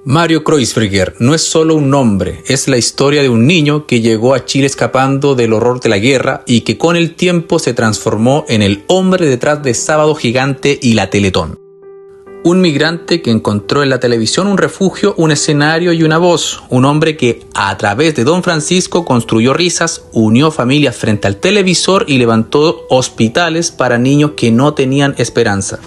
Mario Kreuzberger no es solo un nombre, es la historia de un niño que llegó a Chile escapando del horror de la guerra y que con el tiempo se transformó en el hombre detrás de Sábado Gigante y la Teletón. Un migrante que encontró en la televisión un refugio, un escenario y una voz. Un hombre que a través de Don Francisco construyó risas, unió familias frente al televisor y levantó hospitales para niños que no tenían esperanza.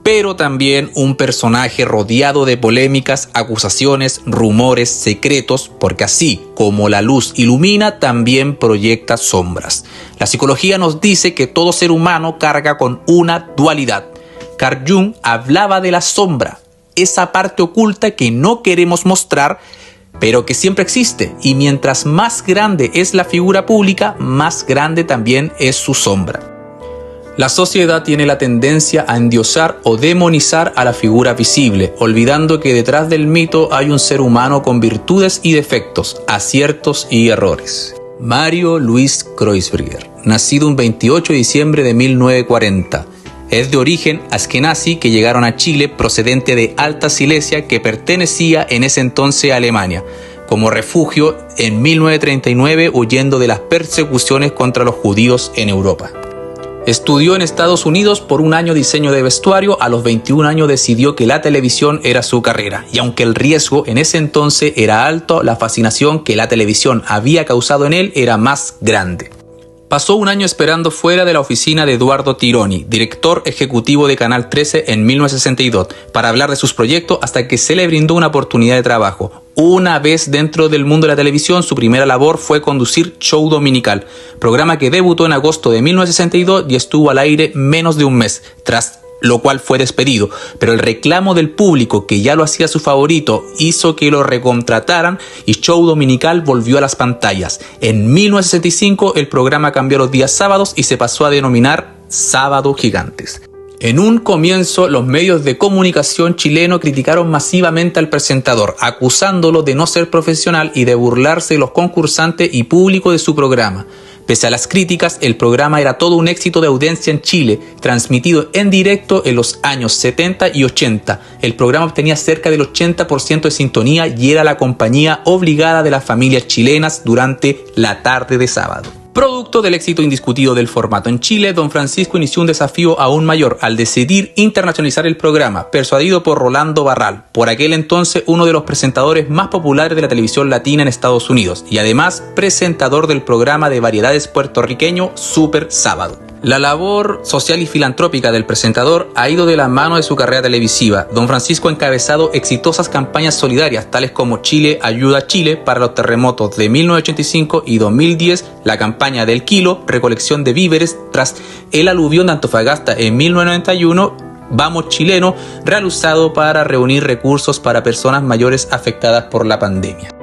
Pero también un personaje rodeado de polémicas, acusaciones, rumores, secretos, porque así como la luz ilumina, también proyecta sombras. La psicología nos dice que todo ser humano carga con una dualidad. Carl Jung hablaba de la sombra, esa parte oculta que no queremos mostrar, pero que siempre existe, y mientras más grande es la figura pública, más grande también es su sombra. La sociedad tiene la tendencia a endiosar o demonizar a la figura visible, olvidando que detrás del mito hay un ser humano con virtudes y defectos, aciertos y errores. Mario Luis Kreuzberger, nacido un 28 de diciembre de 1940, es de origen askenazí que llegaron a Chile procedente de Alta Silesia que pertenecía en ese entonces a Alemania, como refugio en 1939 huyendo de las persecuciones contra los judíos en Europa. Estudió en Estados Unidos por un año diseño de vestuario, a los 21 años decidió que la televisión era su carrera, y aunque el riesgo en ese entonces era alto, la fascinación que la televisión había causado en él era más grande. Pasó un año esperando fuera de la oficina de Eduardo Tironi, director ejecutivo de Canal 13 en 1962, para hablar de sus proyectos hasta que se le brindó una oportunidad de trabajo. Una vez dentro del mundo de la televisión, su primera labor fue conducir Show Dominical, programa que debutó en agosto de 1962 y estuvo al aire menos de un mes, tras lo cual fue despedido, pero el reclamo del público, que ya lo hacía su favorito, hizo que lo recontrataran y Show Dominical volvió a las pantallas. En 1965 el programa cambió los días sábados y se pasó a denominar Sábado Gigantes. En un comienzo, los medios de comunicación chilenos criticaron masivamente al presentador, acusándolo de no ser profesional y de burlarse de los concursantes y público de su programa. Pese a las críticas, el programa era todo un éxito de audiencia en Chile, transmitido en directo en los años 70 y 80. El programa obtenía cerca del 80% de sintonía y era la compañía obligada de las familias chilenas durante la tarde de sábado. Producto del éxito indiscutido del formato en Chile, Don Francisco inició un desafío aún mayor al decidir internacionalizar el programa, persuadido por Rolando Barral, por aquel entonces uno de los presentadores más populares de la televisión latina en Estados Unidos y además presentador del programa de variedades puertorriqueño Super Sábado. La labor social y filantrópica del presentador ha ido de la mano de su carrera televisiva. Don Francisco ha encabezado exitosas campañas solidarias, tales como Chile Ayuda a Chile para los terremotos de 1985 y 2010, la campaña del kilo, recolección de víveres tras el aluvión de Antofagasta en 1991, Vamos Chileno, realizado para reunir recursos para personas mayores afectadas por la pandemia.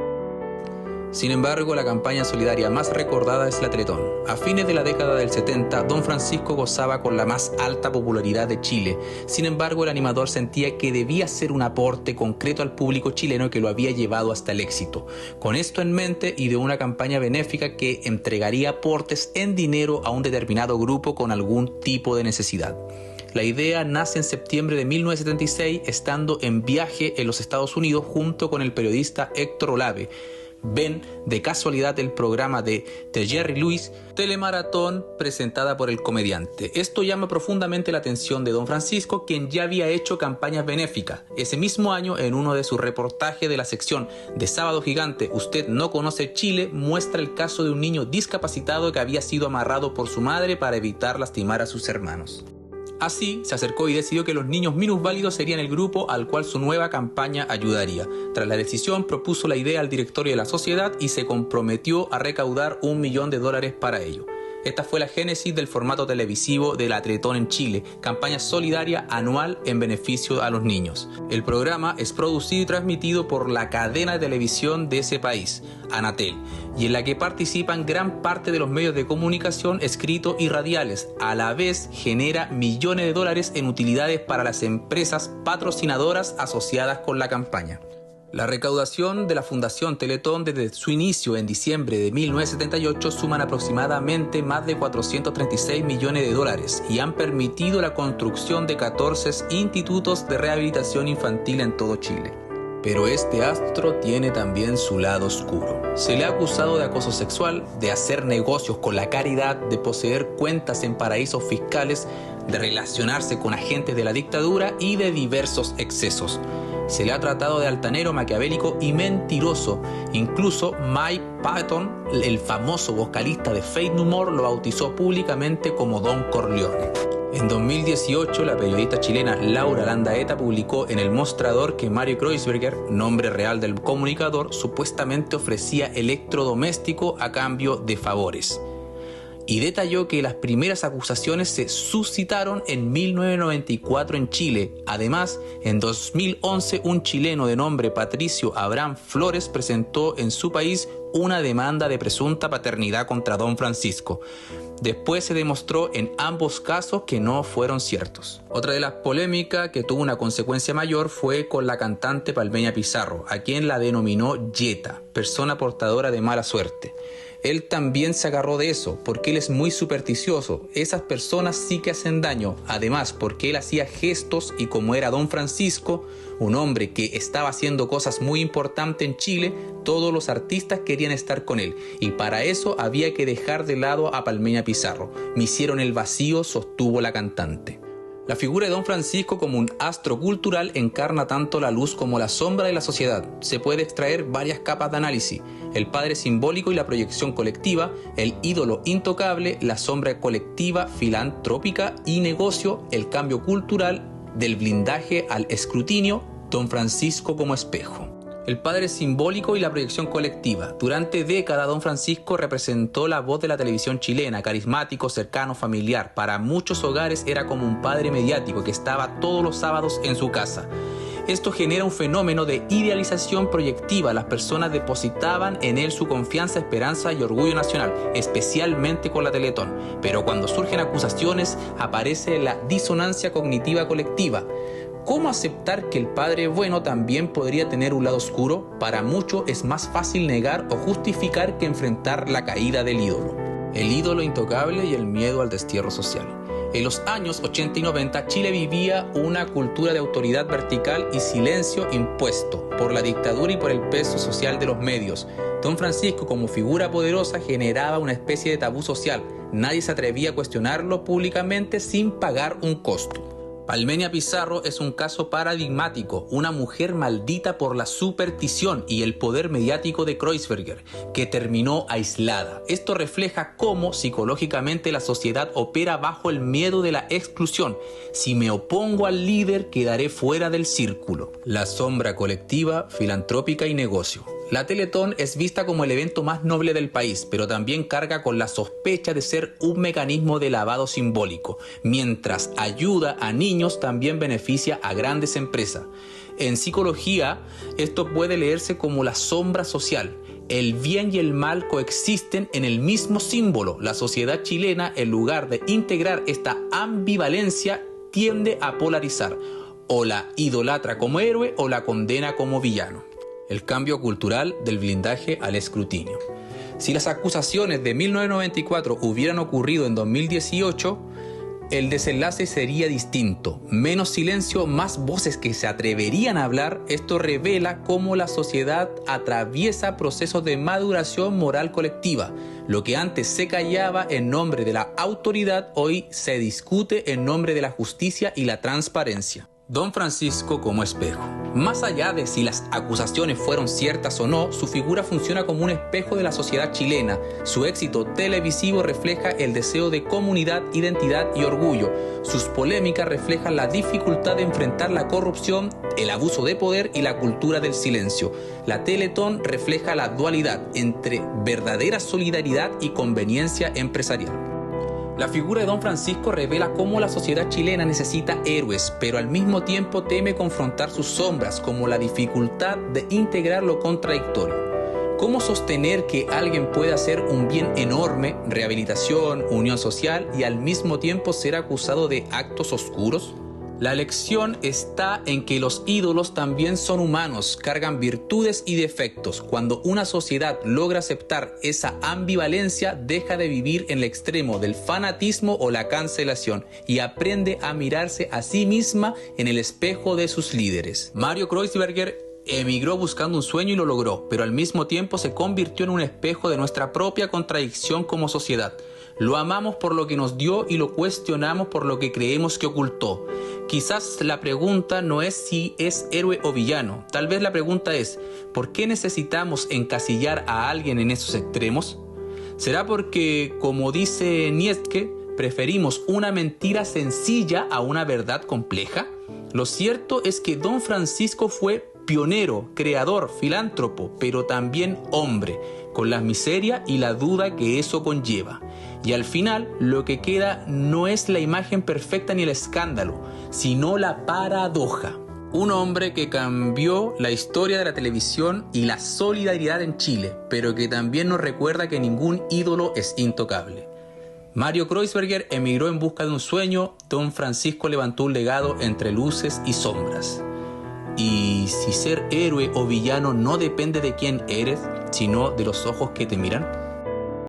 Sin embargo, la campaña solidaria más recordada es la Teletón. A fines de la década del 70, Don Francisco gozaba con la más alta popularidad de Chile. Sin embargo, el animador sentía que debía hacer un aporte concreto al público chileno que lo había llevado hasta el éxito. Con esto en mente, ideó una campaña benéfica que entregaría aportes en dinero a un determinado grupo con algún tipo de necesidad. La idea nace en septiembre de 1976, estando en viaje en los Estados Unidos junto con el periodista Héctor Olave. Ven de casualidad el programa de Jerry Lewis, Telemaratón, presentada por el comediante. Esto llama profundamente la atención de Don Francisco, quien ya había hecho campañas benéficas. Ese mismo año, en uno de sus reportajes de la sección de Sábado Gigante, Usted no conoce Chile, muestra el caso de un niño discapacitado que había sido amarrado por su madre para evitar lastimar a sus hermanos. Así, se acercó y decidió que los niños minusválidos serían el grupo al cual su nueva campaña ayudaría. Tras la decisión, propuso la idea al directorio de la sociedad y se comprometió a recaudar $1 millón para ello. Esta fue la génesis del formato televisivo de la Teletón en Chile, campaña solidaria anual en beneficio a los niños. El programa es producido y transmitido por la cadena de televisión de ese país, Anatel, y en la que participan gran parte de los medios de comunicación escritos y radiales. A la vez genera millones de dólares en utilidades para las empresas patrocinadoras asociadas con la campaña. La recaudación de la Fundación Teletón desde su inicio en diciembre de 1978 suman aproximadamente más de $436 millones y han permitido la construcción de 14 institutos de rehabilitación infantil en todo Chile. Pero este astro tiene también su lado oscuro. Se le ha acusado de acoso sexual, de hacer negocios con la caridad, de poseer cuentas en paraísos fiscales, de relacionarse con agentes de la dictadura y de diversos excesos. Se le ha tratado de altanero, maquiavélico y mentiroso. Incluso Mike Patton, el famoso vocalista de Faith No More, lo bautizó públicamente como Don Corleone. En 2018, la periodista chilena Laura Landaeta publicó en El Mostrador que Mario Kreuzberger, nombre real del comunicador, supuestamente ofrecía electrodoméstico a cambio de favores. Y detalló que las primeras acusaciones se suscitaron en 1994 en Chile. Además, en 2011 un chileno de nombre Patricio Abraham Flores presentó en su país una demanda de presunta paternidad contra Don Francisco. Después se demostró en ambos casos que no fueron ciertos. Otra de las polémicas que tuvo una consecuencia mayor fue con la cantante Palmeña Pizarro, a quien la denominó Yeta, persona portadora de mala suerte. Él también se agarró de eso, porque él es muy supersticioso. Esas personas sí que hacen daño. Además, porque él hacía gestos y como era Don Francisco, un hombre que estaba haciendo cosas muy importantes en Chile, todos los artistas querían estar con él. Y para eso había que dejar de lado a Palmeña Pizarro. Me hicieron el vacío, sostuvo la cantante. La figura de Don Francisco como un astro cultural encarna tanto la luz como la sombra de la sociedad. Se puede extraer varias capas de análisis: el padre simbólico y la proyección colectiva, el ídolo intocable, la sombra colectiva, filantrópica y negocio, el cambio cultural, del blindaje al escrutinio, Don Francisco como espejo. El padre simbólico y la proyección colectiva. Durante décadas, Don Francisco representó la voz de la televisión chilena, carismático, cercano, familiar. Para muchos hogares era como un padre mediático que estaba todos los sábados en su casa. Esto genera un fenómeno de idealización proyectiva. Las personas depositaban en él su confianza, esperanza y orgullo nacional, especialmente con la Teletón. Pero cuando surgen acusaciones, aparece la disonancia cognitiva colectiva. ¿Cómo aceptar que el padre bueno también podría tener un lado oscuro? Para muchos es más fácil negar o justificar que enfrentar la caída del ídolo. El ídolo intocable y el miedo al destierro social. En los años 80 y 90, Chile vivía una cultura de autoridad vertical y silencio impuesto por la dictadura y por el peso social de los medios. Don Francisco, como figura poderosa, generaba una especie de tabú social. Nadie se atrevía a cuestionarlo públicamente sin pagar un costo. Palmeña Pizarro es un caso paradigmático, una mujer maldita por la superstición y el poder mediático de Kreuzberger, que terminó aislada. Esto refleja cómo psicológicamente la sociedad opera bajo el miedo de la exclusión. Si me opongo al líder, quedaré fuera del círculo. La sombra colectiva, filantrópica y negocio. La Teletón es vista como el evento más noble del país, pero también carga con la sospecha de ser un mecanismo de lavado simbólico. Mientras ayuda a niños, también beneficia a grandes empresas. En psicología, esto puede leerse como la sombra social. El bien y el mal coexisten en el mismo símbolo. La sociedad chilena, en lugar de integrar esta ambivalencia, tiende a polarizar. O la idolatra como héroe o la condena como villano. El cambio cultural del blindaje al escrutinio. Si las acusaciones de 1994 hubieran ocurrido en 2018, el desenlace sería distinto. Menos silencio, más voces que se atreverían a hablar. Esto revela cómo la sociedad atraviesa procesos de maduración moral colectiva. Lo que antes se callaba en nombre de la autoridad, hoy se discute en nombre de la justicia y la transparencia. Don Francisco como espejo. Más allá de si las acusaciones fueron ciertas o no, su figura funciona como un espejo de la sociedad chilena. Su éxito televisivo refleja el deseo de comunidad, identidad y orgullo. Sus polémicas reflejan la dificultad de enfrentar la corrupción, el abuso de poder y la cultura del silencio. La Teletón refleja la dualidad entre verdadera solidaridad y conveniencia empresarial. La figura de Don Francisco revela cómo la sociedad chilena necesita héroes, pero al mismo tiempo teme confrontar sus sombras, como la dificultad de integrar lo contradictorio. ¿Cómo sostener que alguien puede hacer un bien enorme, rehabilitación, unión social, y al mismo tiempo ser acusado de actos oscuros? La lección está en que los ídolos también son humanos, cargan virtudes y defectos. Cuando una sociedad logra aceptar esa ambivalencia, deja de vivir en el extremo del fanatismo o la cancelación y aprende a mirarse a sí misma en el espejo de sus líderes. Mario Kreuzberger emigró buscando un sueño y lo logró, pero al mismo tiempo se convirtió en un espejo de nuestra propia contradicción como sociedad. Lo amamos por lo que nos dio y lo cuestionamos por lo que creemos que ocultó. Quizás la pregunta no es si es héroe o villano. Tal vez la pregunta es, ¿por qué necesitamos encasillar a alguien en esos extremos? ¿Será porque, como dice Nietzsche, preferimos una mentira sencilla a una verdad compleja? Lo cierto es que Don Francisco fue pionero, creador, filántropo, pero también hombre, con la miseria y la duda que eso conlleva. Y al final, lo que queda no es la imagen perfecta ni el escándalo, sino la paradoja. Un hombre que cambió la historia de la televisión y la solidaridad en Chile, pero que también nos recuerda que ningún ídolo es intocable. Mario Kreuzberger emigró en busca de un sueño, Don Francisco levantó un legado entre luces y sombras. Y si ser héroe o villano no depende de quién eres, sino de los ojos que te miran.